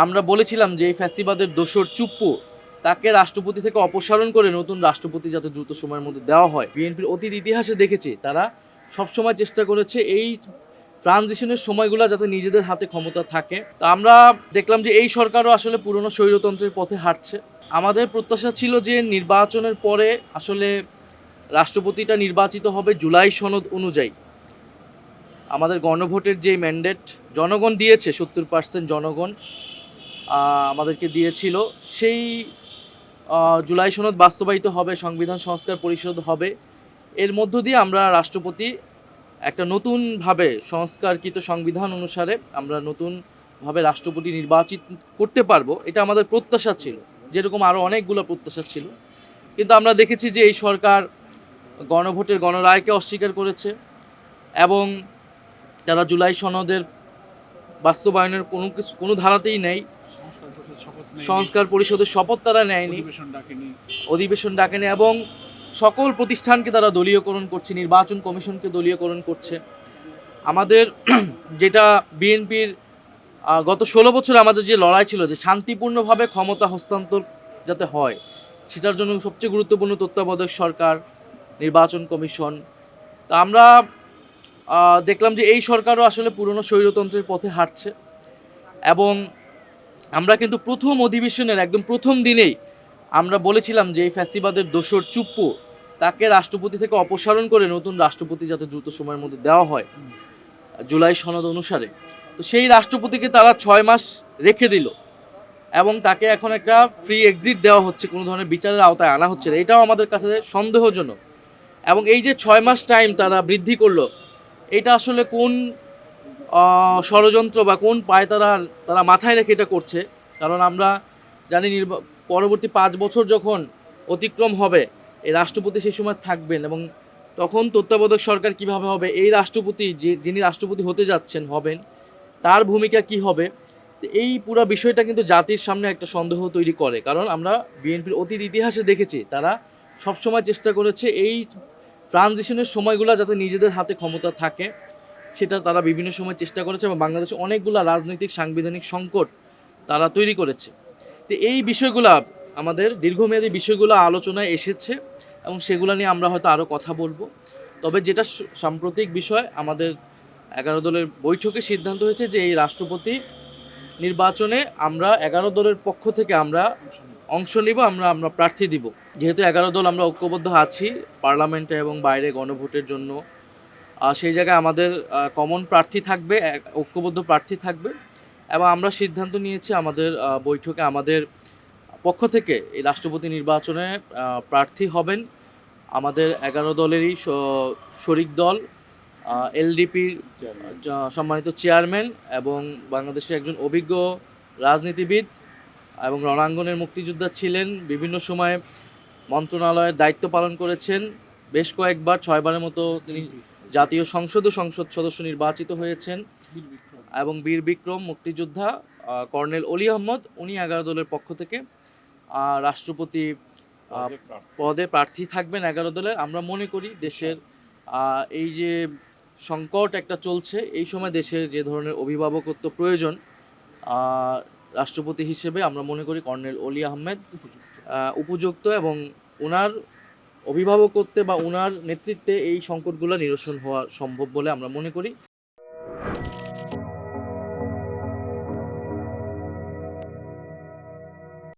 আমরা বলেছিলাম যে এই ফ্যাসিবাদের দোসর চুপ্পু তাকে রাষ্ট্রপতি থেকে অপসারণ করে নতুন রাষ্ট্রপতি যাতে দ্রুত সময়ের মধ্যে দেওয়া হয়। বিএনপির অতীত ইতিহাসে দেখেছি তারা সবসময় চেষ্টা করেছে এই ট্রানজিশনের সময়গুলো যাতে নিজেদের হাতে ক্ষমতা থাকে। তো আমরা দেখলাম যে এই সরকারও আসলে পুরনো স্বৈরতন্ত্রের পথে হাঁটছে। আমাদের প্রত্যাশা ছিল যে নির্বাচনের পরে আসলে রাষ্ট্রপতিটা নির্বাচিত হবে জুলাই সনদ অনুযায়ী। আমাদের গণভোটের যে ম্যান্ডেট জনগণ দিয়েছে, 70% জনগণ আমাদেরকে দিয়েছিল, সেই জুলাই সনদ বাস্তবায়িত হবে, সংবিধান সংস্কার পরিষদ হবে। এর মধ্য দিয়ে আমরা রাষ্ট্রপতি একটা নতুনভাবে সংস্কারকৃত সংবিধান অনুসারে আমরা নতুনভাবে রাষ্ট্রপতি নির্বাচিত করতে পারবো, এটা আমাদের প্রত্যাশা ছিল, যেরকম আরও অনেকগুলো প্রত্যাশা ছিল। কিন্তু আমরা দেখেছি যে এই সরকার গণভোটের গণরায়কে অস্বীকার করেছে এবং তারা জুলাই সনদের বাস্তবায়নের কোনো ধারাতেই নেই। সংস্কার পরিষদের শপথ তারা নেয়নি, অধিবেশন ডাকেনি এবং সকল প্রতিষ্ঠানকে তারা দলীয়করণ করছে, নির্বাচন কমিশনকে দলীয়করণ করছে। আমাদের যেটা বিএনপির গত 16 বছর আমাদের যে লড়াই ছিল যে শান্তিপূর্ণভাবে ক্ষমতা হস্তান্তর যাতে হয়, সেটার জন্য সবচেয়ে গুরুত্বপূর্ণ তত্ত্বাবধায়ক সরকার, নির্বাচন কমিশন। তা আমরা দেখলাম যে এই সরকারও আসলে পুরনো স্বৈরতন্ত্রের পথে হাঁটছে এবং আমরা কিন্তু প্রথম অধিবেশনের একদম প্রথম দিনেই আমরা বলেছিলাম যে এই ফ্যাসিবাদের দোসর চুপ্পু তাকে রাষ্ট্রপতি থেকে অপসারণ করে নতুন রাষ্ট্রপতি যাতে দ্রুত সময়ের মধ্যে দেওয়া হয় জুলাই সনদ অনুসারে। তো সেই রাষ্ট্রপতিকে তারা 6 মাস রেখে দিল এবং তাকে এখন একটা ফ্রি এক্সিট দেওয়া হচ্ছে, কোনো ধরনের বিচারের আওতায় আনা হচ্ছে না। এটাও আমাদের কাছে সন্দেহজনক। এবং এই যে 6 মাস টাইম তারা বৃদ্ধি করলো, এটা আসলে কোন ষড়যন্ত্র বা কোন পায় তারা মাথায় রেখে এটা করছে। কারণ আমরা জানি পরবর্তী 5 বছর যখন অতিক্রম হবে, এই রাষ্ট্রপতি সেই সময় থাকবেন এবং তখন তত্ত্বাবধায়ক সরকার কিভাবে হবে, এই রাষ্ট্রপতি যিনি রাষ্ট্রপতি হতে যাচ্ছেন হবেন, তার ভূমিকা কি হবে, এই পুরো বিষয়টা কিন্তু জাতির সামনে একটা সন্দেহ তৈরি করে। কারণ আমরা বিএনপির অতীত ইতিহাসে দেখেছি তারা সবসময় চেষ্টা করেছে এই ট্রানজিশনের সময়গুলো যাতে নিজেদের হাতে ক্ষমতা থাকে, সেটা তারা বিভিন্ন সময় চেষ্টা করেছে এবং বাংলাদেশে অনেকগুলো রাজনৈতিক সাংবিধানিক সংকট তারা তৈরি করেছে। তো এই বিষয়গুলো আমাদের দীর্ঘমেয়াদী বিষয়গুলো আলোচনায় এসেছে এবং সেগুলো নিয়ে আমরা হয়তো আরও কথা বলবো। তবে যেটা সাম্প্রতিক বিষয়, আমাদের 11 দলের বৈঠকে সিদ্ধান্ত হয়েছে যে এই রাষ্ট্রপতি নির্বাচনে আমরা 11 দলের পক্ষ থেকে আমরা অংশ নিব, আমরা প্রার্থী দিব। যেহেতু 11 দল আমরা ঐক্যবদ্ধ আছি পার্লামেন্টে এবং বাইরে গণভোটের জন্য, সেই জায়গায় আমাদের কমন প্রার্থী থাকবে, ঐক্যবদ্ধ প্রার্থী থাকবে এবং আমরা সিদ্ধান্ত নিয়েছি আমাদের বৈঠকে আমাদের পক্ষ থেকে এই রাষ্ট্রপতি নির্বাচনে প্রার্থী হবেন আমাদের 11 দলেরই শরিক দল, এলডিপির সম্মানিত চেয়ারম্যান এবং বাংলাদেশের একজন অভিজ্ঞ রাজনীতিবিদ এবং রণাঙ্গনের মুক্তিযোদ্ধা ছিলেন, বিভিন্ন সময়ে মন্ত্রণালয়ের দায়িত্ব পালন করেছেন, বেশ কয়েকবার 6 বারের মতো তিনি জাতীয় সংসদ সদস্য নির্বাচিত হয়েছেন এবং বীর বিক্রম মুক্তিযোদ্ধা কর্নেল অলি আহমদ, উনি 11 দলের পক্ষ থেকে রাষ্ট্রপতি পদে প্রার্থী থাকবেন 11 দলের। আমরা মনে করি দেশের এই যে সংকট একটা চলছে, এই সময় দেশের যে ধরনের অভিভাবকত্ব প্রয়োজন, রাষ্ট্রপতি হিসেবে আমরা মনে করি কর্নেল অলি আহমেদ উপযুক্ত এবং ওনার অভিভাবকত্বে বা ওনার নেতৃত্বে এই সংকটগুলো নিরসন হওয়া সম্ভব বলে আমরা মনে করি।